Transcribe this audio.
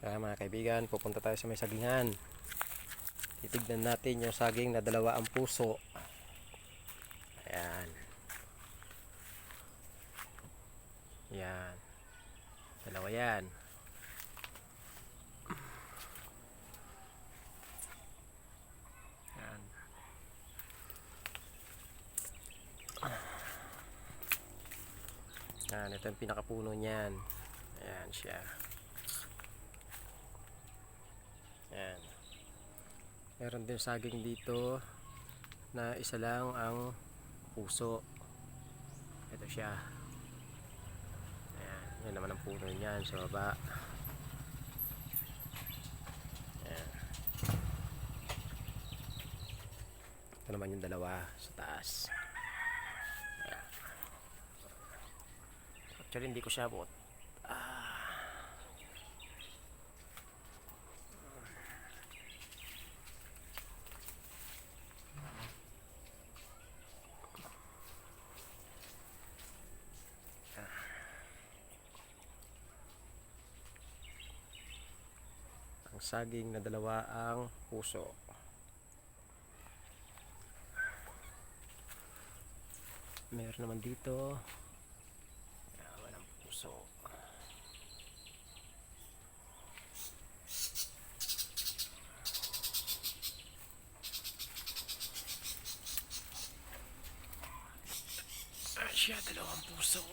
Mga kaibigan, pupunta tayo sa may sagingan. Titignan natin yung saging na dalawa ang puso. Ayan. Ayan. Dalawa yan. Ayan. Ayan, ito yung pinakapuno niyan. Ayan siya. Ayan. Meron din saging dito na isa lang ang puso. Ito siya. Ayan. Yan naman ang puno niyan sa baba. Ayan. Ito naman yung dalawa sa taas. Ayan. Actually hindi ko siya abot. Ang saging na dalawa ang puso. Meron naman dito. Ayan, walang puso. Ayan siya, dalawang puso.